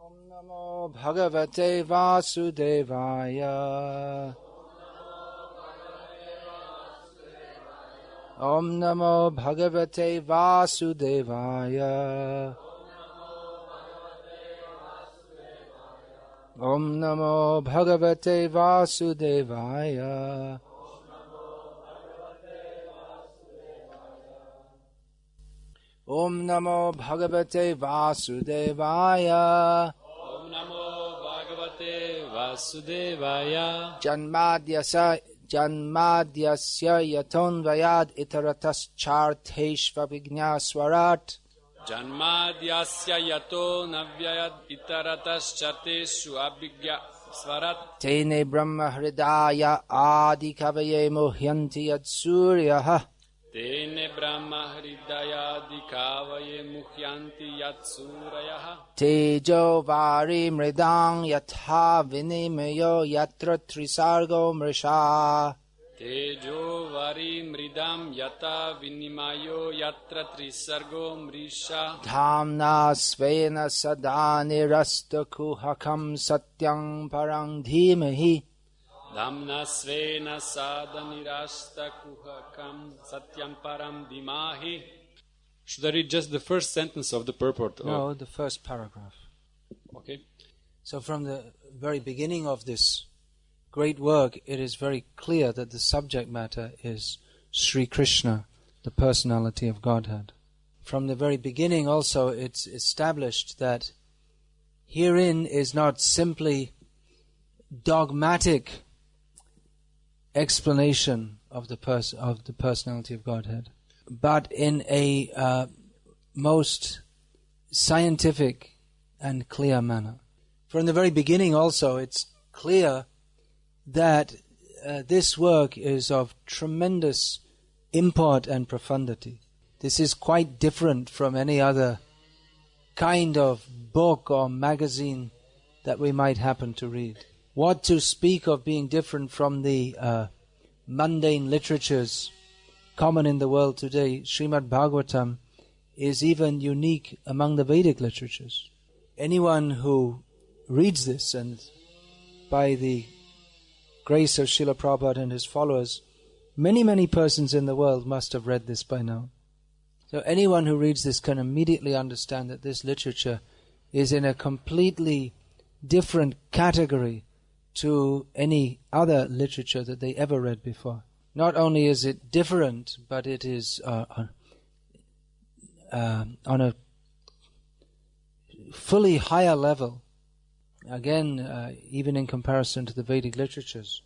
Om Namo Bhagavate Vasudevaya. Om Namo Bhagavate Vasudevaya. Om Namo Bhagavate Vasudevaya. Om Namo Bhagavate Vasudevaya. Om Namo Bhagavate Vasudevaya. Janmadyasya yatonvayad itaratas charteshva vignaswarat. Janmadyasya yato navyayad itaratas charteshu abhigya swarat. Tene brahma hridaya adi kavaye muhyanti yad suryaha. Tene brahma hridaya dikavaye muhyanti yatsurayah. Tejo vari mridang yatha vinimayo yatra trisargo mrisha. Tejo vari mridam yata vinimayo yatra trisargo mrisha. Dhamna svena sadani rastakuhakam satyam parang dhimahi. Dhamna svena sadanirasta kuhakam satyam param dimahi. Should I read just the first sentence of the purport? No, the first paragraph. Okay. So from the very beginning of this great work, it is very clear that the subject matter is Sri Krishna, the personality of Godhead. From the very beginning also, it's established that herein is not simply dogmatic explanation of the personality of Godhead, but in a most scientific and clear manner. From the very beginning also, it's clear that this work is of tremendous import and profundity. This is quite different from any other kind of book or magazine that we might happen to read. What to speak of being different from the mundane literatures common in the world today? Srimad Bhagavatam is even unique among the Vedic literatures. Anyone who reads this, and by the grace of Srila Prabhupada and his followers, many persons in the world must have read this by now. So anyone who reads this can immediately understand that this literature is in a completely different category to any other literature that they ever read before. Not only is it different, but it is on a fully higher level. Again, even in comparison to the Vedic literatures,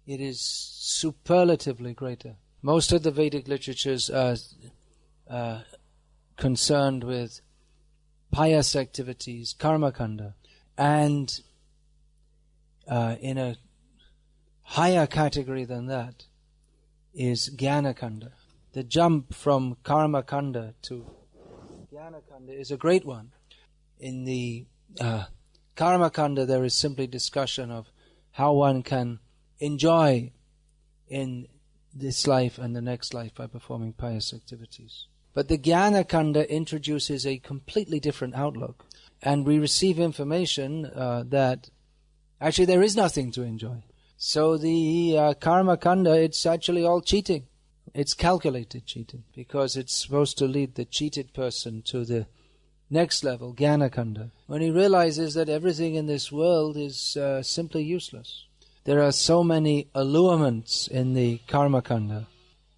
it is superlatively greater. Most of the Vedic literatures are concerned with pious activities, karma kanda, and in a higher category than that is Jnana Kanda. The jump from Karma Kanda to Jnana Kanda is a great one. In the Karma Kanda, there is simply discussion of how one can enjoy in this life and the next life by performing pious activities. But the Jnana Kanda introduces a completely different outlook, and we receive information that actually there is nothing to enjoy. So the Karma Kanda, it's actually all cheating. It's calculated cheating, because it's supposed to lead the cheated person to the next level, Jnana Kanda, when he realizes that everything in this world is simply useless. There are so many allurements in the Karma Kanda.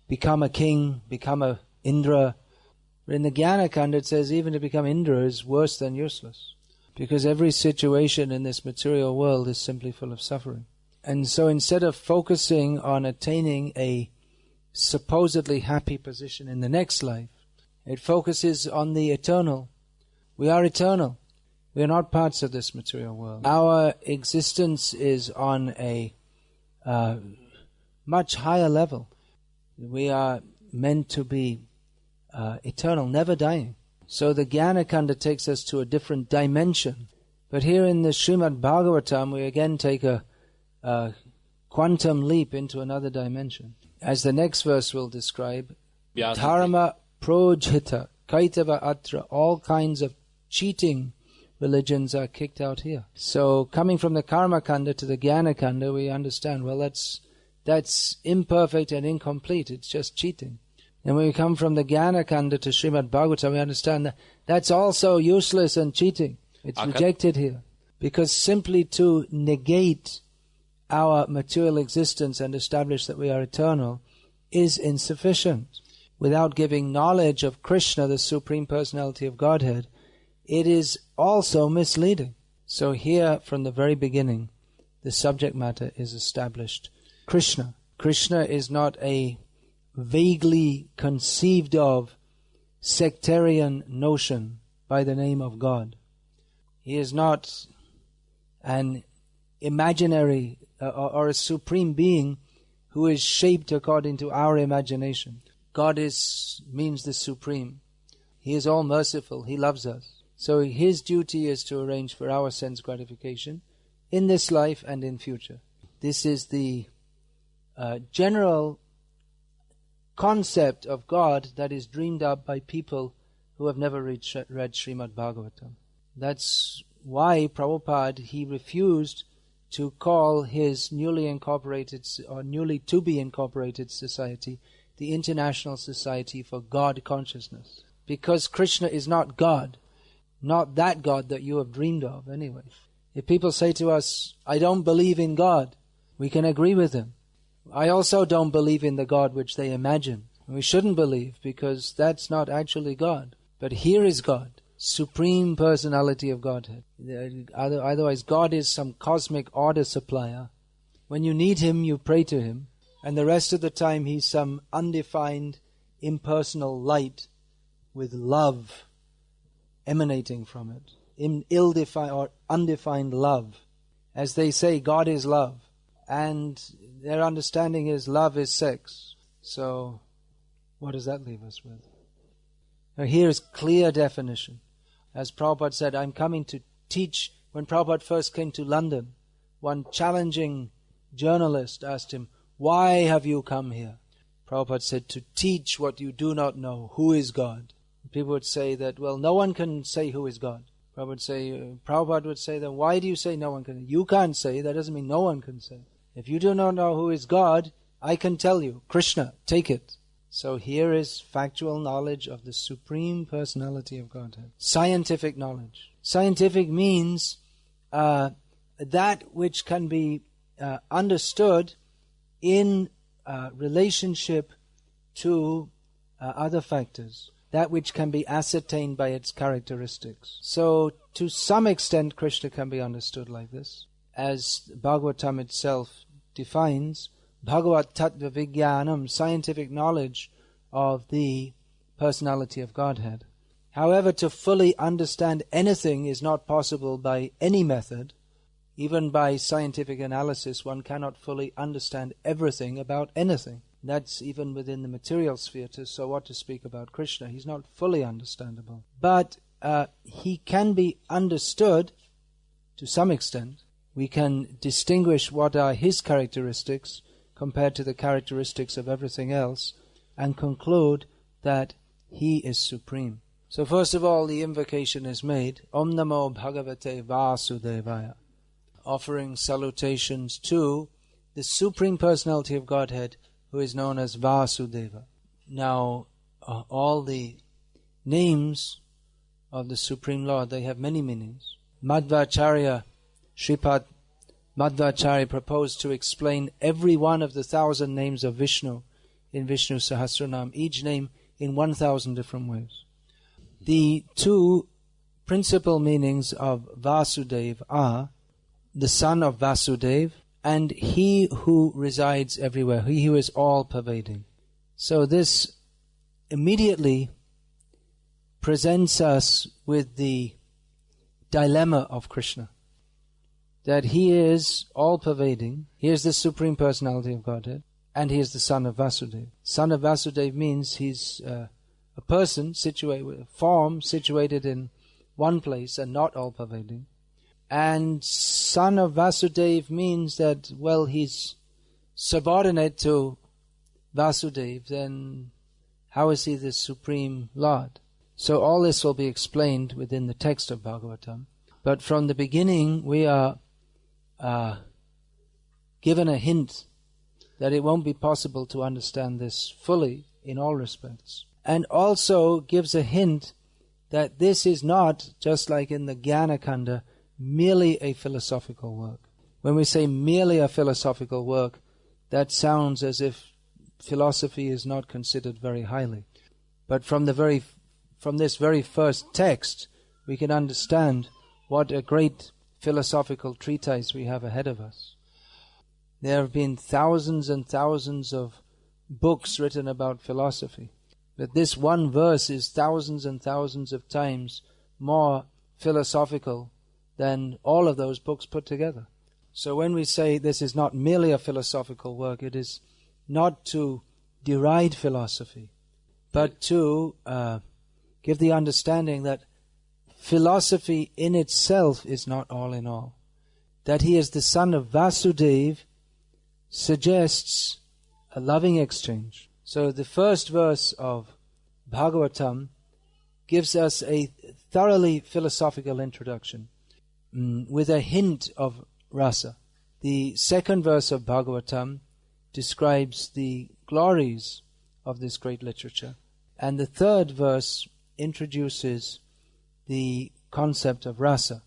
Become a king, become a Indra. But in the Jnana Kanda it says even to become Indra is worse than useless, because every situation in this material world is simply full of suffering. And so instead of focusing on attaining a supposedly happy position in the next life, it focuses on the eternal. We are eternal. We are not parts of this material world. Our existence is on a much higher level. We are meant to be eternal, never dying. So the Jnana Kanda takes us to a different dimension. But here in the Srimad Bhagavatam, we again take a quantum leap into another dimension. As the next verse will describe, Dharma projhita kaitava atra, all kinds of cheating religions are kicked out here. So coming from the Karma Kanda to the Jnana Kanda, we understand, well, that's imperfect and incomplete. It's just cheating. And when we come from the Jnana Kanda to Srimad Bhagavatam, we understand that that's also useless and cheating. It's rejected here. Because simply to negate our material existence and establish that we are eternal is insufficient. Without giving knowledge of Krishna, the Supreme Personality of Godhead, it is also misleading. So here, from the very beginning, the subject matter is established. Krishna. Krishna is not a vaguely conceived of sectarian notion by the name of God. He is not an imaginary or a supreme being who is shaped according to our imagination. God means the supreme. He is all merciful. He loves us. So His duty is to arrange for our sense gratification in this life and in future. This is the general concept of God that is dreamed up by people who have never read Srimad Bhagavatam. That's why Prabhupada, he refused to call his newly incorporated or newly to be incorporated society the International Society for God Consciousness. Because Krishna is not God, not that God that you have dreamed of anyway. If people say to us, I don't believe in God, we can agree with them. I also don't believe in the God which they imagine. We shouldn't believe because that's not actually God. But here is God, Supreme Personality of Godhead. Otherwise, God is some cosmic order supplier. When you need Him, you pray to Him. And the rest of the time, He's some undefined, impersonal light with love emanating from it. Ill-defined or undefined love. As they say, God is love. And their understanding is love is sex. So, what does that leave us with? Now here's clear definition. As Prabhupada said, I'm coming to teach. When Prabhupada first came to London, one challenging journalist asked him, why have you come here? Prabhupada said, to teach what you do not know. Who is God? People would say that, well, no one can say who is God. Prabhupada would say, then why do you say no one can? You can't say. That doesn't mean no one can say. If you do not know who is God, I can tell you. Krishna, take it. So here is factual knowledge of the Supreme Personality of Godhead. Scientific knowledge. Scientific means that which can be understood in relationship to other factors. That which can be ascertained by its characteristics. So to some extent Krishna can be understood like this. As Bhagavatam itself defines, Bhagavat Tattva Vijnanam, scientific knowledge of the personality of Godhead. However, to fully understand anything is not possible by any method. Even by scientific analysis, one cannot fully understand everything about anything. That's even within the material sphere, so what to speak about Krishna. He's not fully understandable. But He can be understood to some extent. We can distinguish what are His characteristics compared to the characteristics of everything else and conclude that He is supreme. So first of all, the invocation is made, Om Namo Bhagavate Vasudevaya, offering salutations to the Supreme Personality of Godhead, who is known as Vasudeva. Now, all the names of the Supreme Lord, they have many meanings. Madhvacharya, Shripad Madhvacharya proposed to explain every one of the 1,000 names of Vishnu in Vishnu Sahasranam, each name in 1,000 different ways. The two principal meanings of Vasudev are the son of Vasudev and he who resides everywhere, he who is all-pervading. So this immediately presents us with the dilemma of Krishna, that He is all-pervading, He is the Supreme Personality of Godhead, and He is the son of Vasudeva. Son of Vasudeva means He's a person situated, a form situated in one place and not all-pervading. And son of Vasudeva means that, well, He's subordinate to Vasudeva, then how is He the Supreme Lord? So all this will be explained within the text of Bhagavatam. But from the beginning, we are given a hint that it won't be possible to understand this fully in all respects. And also gives a hint that this is not, just like in the Jnana Kanda, merely a philosophical work. When we say merely a philosophical work, that sounds as if philosophy is not considered very highly. But from this very first text, we can understand what a great philosophical treatise we have ahead of us. There have been thousands and thousands of books written about philosophy. But this one verse is thousands and thousands of times more philosophical than all of those books put together. So when we say this is not merely a philosophical work, it is not to deride philosophy, but to give the understanding that philosophy in itself is not all in all. That he is the son of Vasudeva suggests a loving exchange. So the first verse of Bhagavatam gives us a thoroughly philosophical introduction with a hint of rasa. The second verse of Bhagavatam describes the glories of this great literature. And the third verse introduces the concept of rasa.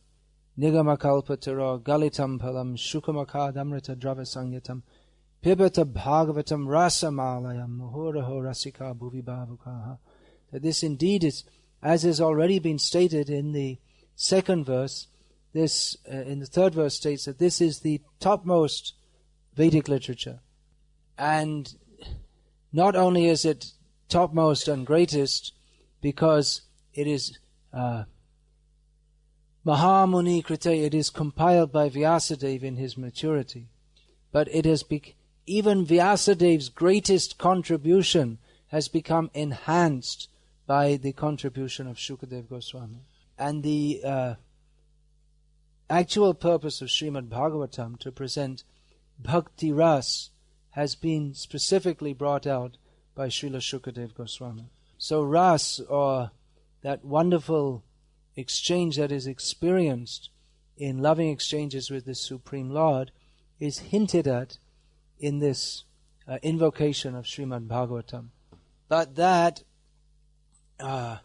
Nigamakalpatara galitam palam shukamakadamrita dravasanyatam pibata bhagavatam rasamalayam muhuraho rasika bhuvi bhavukaha. That this indeed is, as has already been stated in the second verse, this in the third verse states that this is the topmost Vedic literature. And not only is it topmost and greatest because it is Mahamuni Krite, it is compiled by Vyasadeva in his maturity. But it has even Vyasadev's greatest contribution has become enhanced by the contribution of Shukadeva Goswami. And the actual purpose of Srimad Bhagavatam, to present Bhakti Ras, has been specifically brought out by Srila Shukadeva Goswami. So Ras, or that wonderful exchange that is experienced in loving exchanges with the Supreme Lord, is hinted at in this invocation of Srimad Bhagavatam. But that the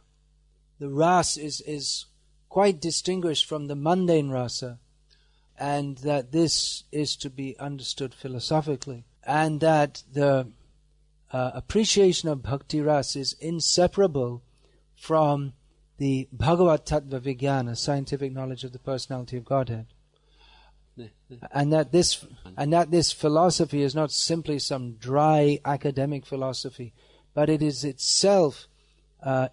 ras is quite distinguished from the mundane rasa, and that this is to be understood philosophically, and that the appreciation of bhakti ras is inseparable from the Bhagavad Tattva Vijnana, scientific knowledge of the personality of Godhead. And that this philosophy is not simply some dry academic philosophy, but it is itself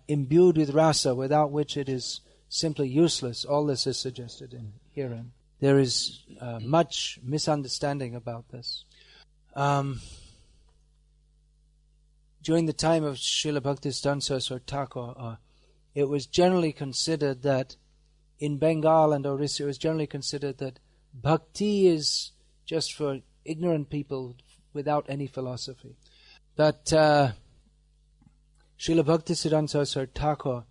imbued with rasa, without which it is simply useless. All this is suggested herein. There is much misunderstanding about this. During the time of Srila Bhaktisiddhanta Saraswati Thakur, it was generally considered that in Bengal and Orissa, it was generally considered that bhakti is just for ignorant people without any philosophy. But Srila Bhaktisiddhanta Saraswati Thakur,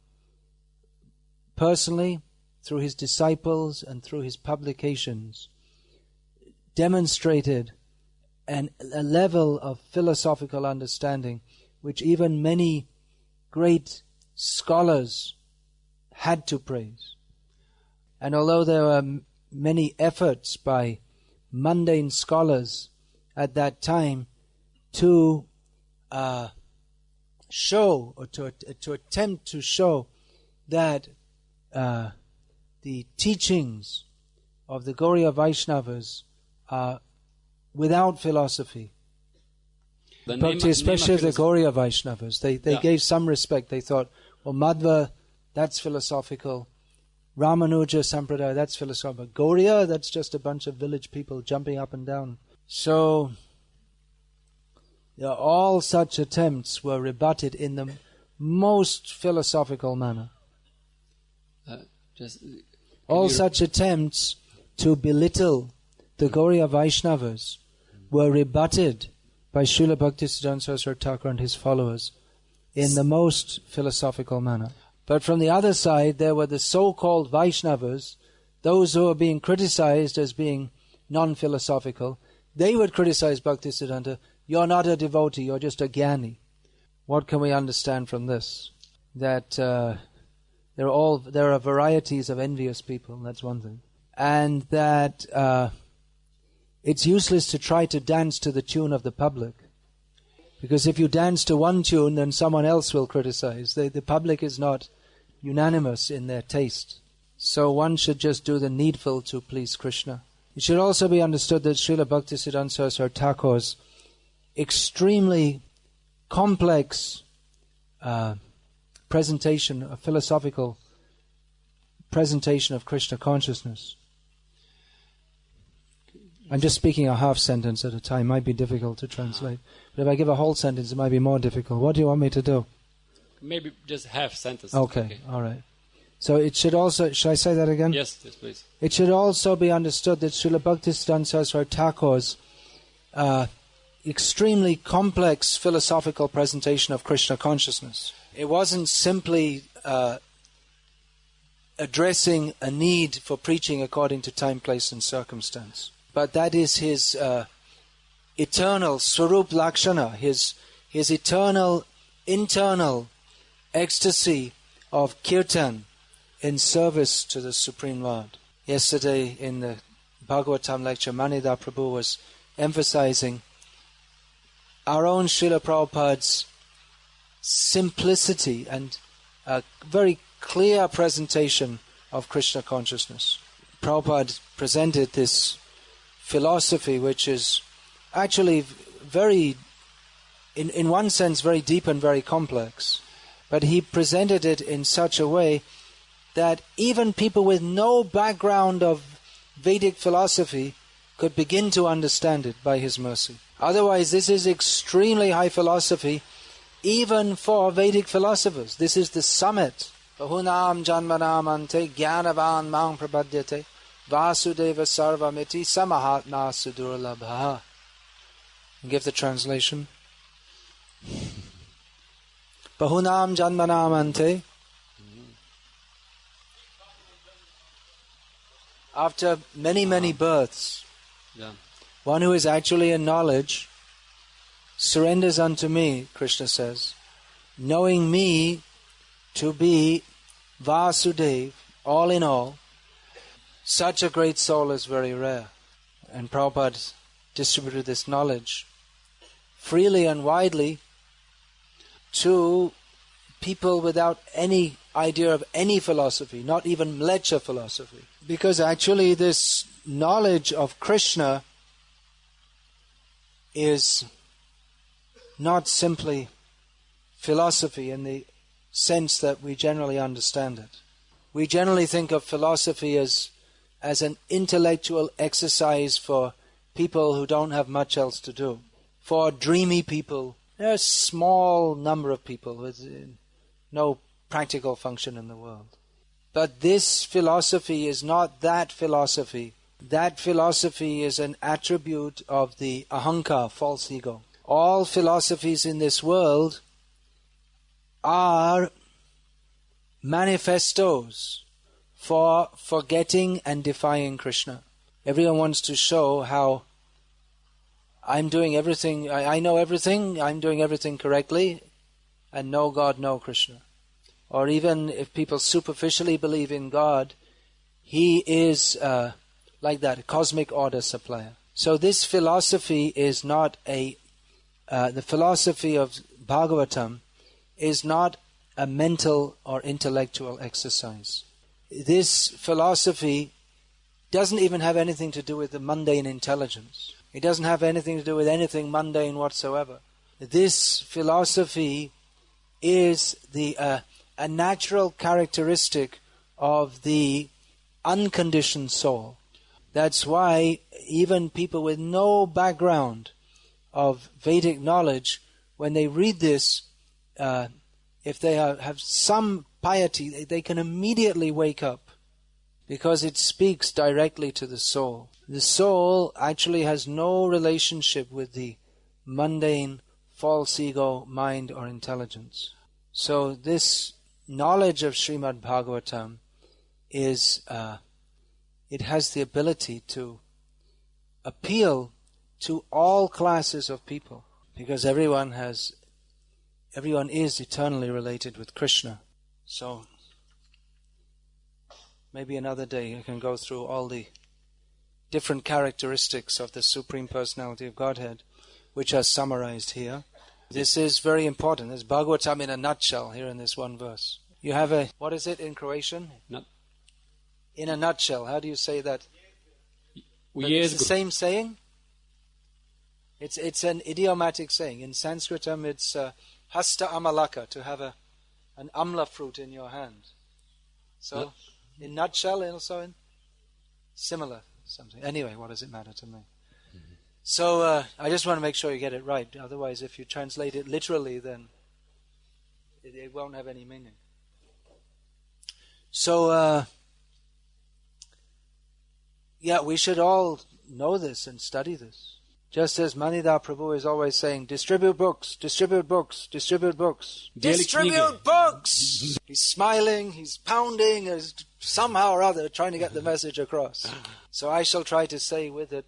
personally, through his disciples and through his publications, demonstrated a level of philosophical understanding which even many great scholars had to praise. And although there were many efforts by mundane scholars at that time to show, or to attempt to show that the teachings of the Gauriya Vaishnavas are without philosophy. But especially the Gauriya Vaishnavas, they gave some respect. They thought, well, Madhva, that's philosophical. Ramanuja Sampradaya, that's philosophical. Gauriya, that's just a bunch of village people jumping up and down. So, all such attempts were rebutted in the most philosophical manner. All such attempts to belittle the Gauriya Vaishnavas were rebutted by Srila Bhaktisiddhanta Saraswati Thakur and his followers in the most philosophical manner. But from the other side, there were the so-called Vaishnavas those who are being criticized as being non-philosophical, they would criticize Bhaktisiddhanta, you're not a devotee, you're just a jnani. What can we understand from this? That there are varieties of envious people, that's one thing. And that it's useless to try to dance to the tune of the public. Because if you dance to one tune, then someone else will criticize. The public is not unanimous in their taste. So one should just do the needful to please Krishna. It should also be understood that Srila Bhaktisiddhanta Saraswati Thakur's extremely complex presentation, a philosophical presentation of Krishna consciousness. I'm just speaking a half sentence at a time. It might be difficult to translate. But if I give a whole sentence, it might be more difficult. What do you want me to do? Maybe just half sentence. Okay, all right. So it should also, should I say that again? Yes, please. It should also be understood that Srila Bhaktisiddhanta Saraswati Thakur's extremely complex philosophical presentation of Krishna consciousness. It wasn't simply addressing a need for preaching according to time, place and circumstance. But that is his eternal Swarup Lakshana, his eternal internal ecstasy of kirtan in service to the Supreme Lord. Yesterday in the Bhagavatam lecture, Manida Prabhu was emphasizing our own Srila Prabhupada's simplicity and a very clear presentation of Krishna consciousness. Prabhupada presented this philosophy which is actually very, in one sense, very deep and very complex. But he presented it in such a way that even people with no background of Vedic philosophy could begin to understand it by his mercy. Otherwise, this is extremely high philosophy, even for Vedic philosophers. This is the summit. Bahunam janmanam ante jnanavan mang prapadyate vasudeva sarvamiti samahatma sudurlabha. Give the translation. Bahunam janmanam ante. After many births, one who is actually in knowledge surrenders unto me, Krishna says, knowing me to be Vasudev, all in all. Such a great soul is very rare. And Prabhupada distributed this knowledge freely and widely to people without any idea of any philosophy, not even mleccha philosophy. Because actually this knowledge of Krishna is not simply philosophy in the sense that we generally understand it. We generally think of philosophy as an intellectual exercise for people who don't have much else to do. For dreamy people, there are a small number of people with no practical function in the world. But this philosophy is not that philosophy. That philosophy is an attribute of the ahankar, false ego. All philosophies in this world are manifestos for forgetting and defying Krishna. Everyone wants to show how I'm doing everything, I know everything, I'm doing everything correctly, and no God, no Krishna. Or even if people superficially believe in God, He is like that, a cosmic order supplier. So this philosophy is not the philosophy of Bhagavatam is not a mental or intellectual exercise. This philosophy doesn't even have anything to do with the mundane intelligence. It doesn't have anything to do with anything mundane whatsoever. This philosophy is a natural characteristic of the unconditioned soul. That's why even people with no background of Vedic knowledge, when they read this, if they have some piety, they can immediately wake up because it speaks directly to the soul. The soul actually has no relationship with the mundane, false ego, mind or intelligence. So this knowledge of Srimad Bhagavatam is it has the ability to appeal to all classes of people, because everyone is eternally related with Krishna. So maybe another day I can go through all the different characteristics of the Supreme Personality of Godhead, which are summarized here. This is very important. There's Bhagavatam in a nutshell here in this one verse. You have a, what is it in Croatian? In a nutshell. How do you say that? It's the same saying? It's an idiomatic saying. In Sanskritam it's hasta amalaka, to have an amla fruit in your hand. So, in nutshell, and also in similar something. Anyway, what does it matter to me? So, I just want to make sure you get it right. Otherwise, if you translate it literally, then it won't have any meaning. So, we should all know this and study this. Just as Manida Prabhu is always saying, distribute books, distribute books, distribute books. Distribute books! He's smiling, he's pounding, is somehow or other trying to get the message across. So I shall try to say with it,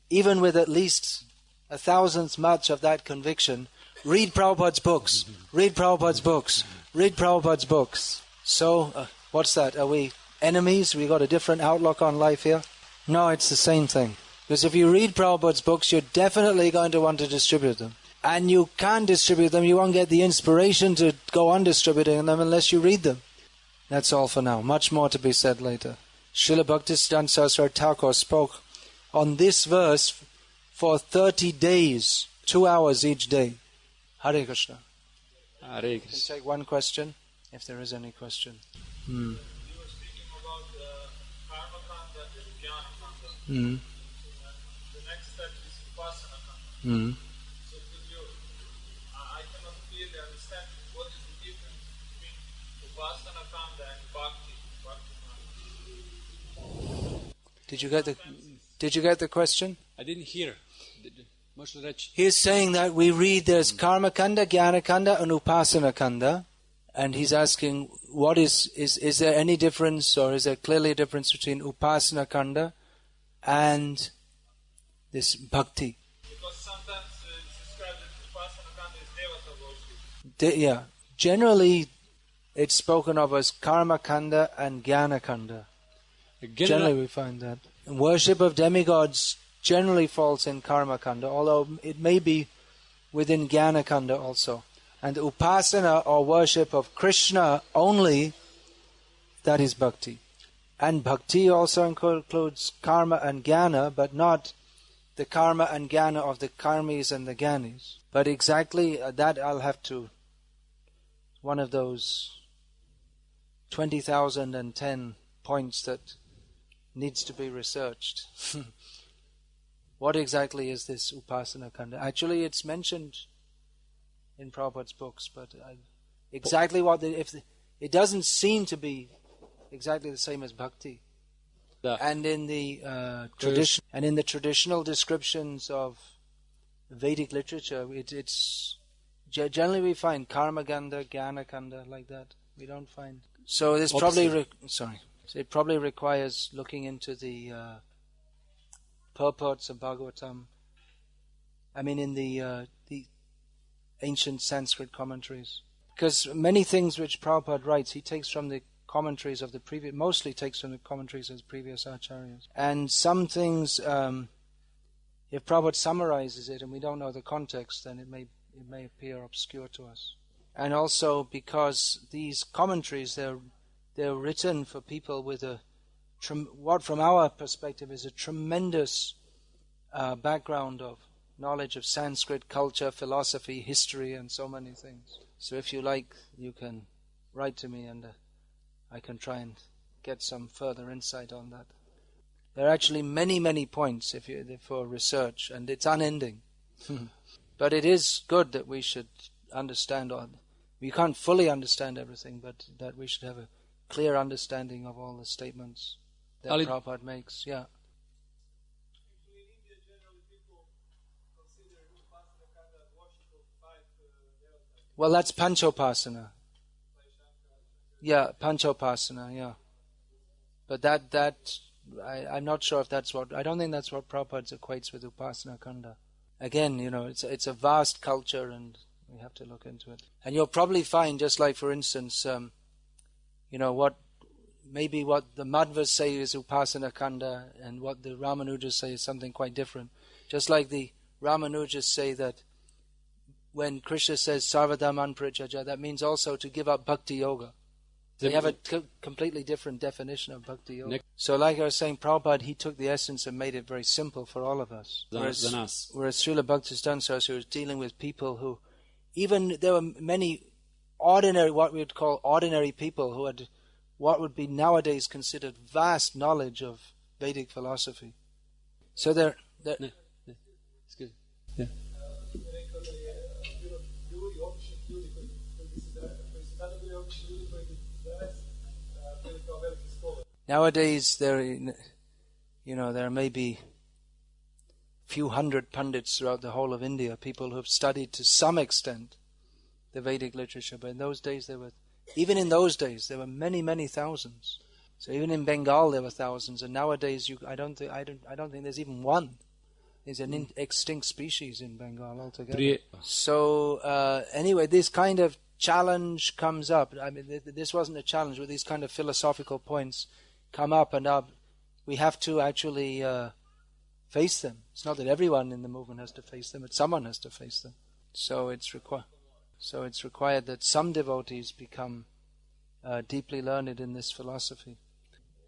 even with at least 1,000th much of that conviction, read Prabhupada's books, read Prabhupada's books, read Prabhupada's books. So, what's that? Are we enemies? We got a different outlook on life here? No, it's the same thing. Because if you read Prabhupada's books, you're definitely going to want to distribute them. And you can't distribute them, you won't get the inspiration to go on distributing them unless you read them. That's all for now. Much more to be said later. Srila Bhaktisiddhanta Saraswati Thakur spoke on this verse for 30 days, 2 hours each day. Hare Krishna. Hare Krishna. You can take one question, if there is any question. You were speaking about karma kanda and jnana kanda. The next step is vipassana kanda. So could you, I cannot clearly understand what is the difference between vipassana kanda and bhakti. Did you get the question? I didn't hear. He's saying that we read there's karma kanda, jnana kanda, and upasana kanda, and he's asking, what is there any difference, or is there clearly a difference between upasana kanda and this bhakti? Because sometimes it's described that vipassana kanda is devata worship. Generally it's spoken of as karma kanda and jnana kanda. Generally we find that. Worship of demigods generally falls in karma kanda, although it may be within jnana kanda also. And upasana, or worship of Krishna only, that is bhakti. And bhakti also includes karma and jnana, but not the karma and jnana of the karmis and the jnanis. But exactly that I'll have to, one of those 20,010 points that needs to be researched. What exactly is this upasana kanda? Actually, it's mentioned in Prabhupada's books, but exactly what it doesn't seem to be exactly the same as bhakti. And in the traditional descriptions of Vedic literature, it's generally we find karma kanda, jnana kanda, like that. We don't find. So this probably it probably requires looking into the purports of Bhagavatam. I mean, in the ancient Sanskrit commentaries, because many things which Prabhupada writes, he takes from the commentaries of the previous, mostly takes from the commentaries of previous acharyas. And some things, if Prabhupada summarizes it and we don't know the context, then it may appear obscure to us. And also because these commentaries, they're written for people with what from our perspective is a tremendous background of knowledge of Sanskrit culture, philosophy, history, and so many things. So if you like, you can write to me and I can try and get some further insight on that. There are actually many, many points for research, and it's unending. But it is good that we should understand we can't fully understand everything, but that we should have a clear understanding of all the statements that Prabhupada makes. Yeah. In India, generally people consider vipassana kanda worship of 5 devatas. Well, that's panchopasana. Yeah, panchopasana, yeah. But I'm not sure if that's what... I don't think that's what Prabhupada equates with Upasana Kanda. Again, it's a vast culture and we have to look into it. And you'll probably find, just like for instance, what the Madhvas say is Upasana Kanda and what the Ramanujas say is something quite different. Just like the Ramanujas say that when Krishna says Sarvadhaman Parityajya, that means also to give up Bhakti Yoga. They have a completely different definition of Bhakti Yoga. So like I was saying, Prabhupada, he took the essence and made it very simple for all of us. Whereas Srila Bhaktisiddhanta Saraswati was dealing with people who, even there were many ordinary, what we would call ordinary people who had what would be nowadays considered vast knowledge of Vedic philosophy. So they're it's good. Yeah. Nowadays, there may be a few hundred pundits throughout the whole of India, people who have studied to some extent the Vedic literature. But in those days, there were many, many thousands. So even in Bengal, there were thousands, and nowadays, I don't think there's even one. There's an extinct species in Bengal altogether. So anyway, this kind of challenge comes up. I mean, this wasn't a challenge, but these kind of philosophical points come up, and we have to actually face them. It's not that everyone in the movement has to face them, but someone has to face them. So it's required that some devotees become deeply learned in this philosophy.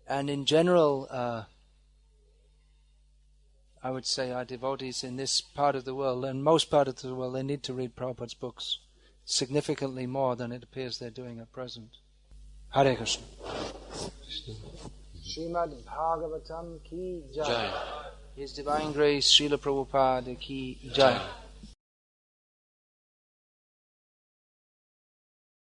And in general, I would say our devotees in this part of the world, and most part of the world, they need to read Prabhupada's books significantly more than it appears they're doing at present. Hare Krishna. Srimad Bhagavatam ki jai. His Divine Grace, Srila Prabhupada ki jai.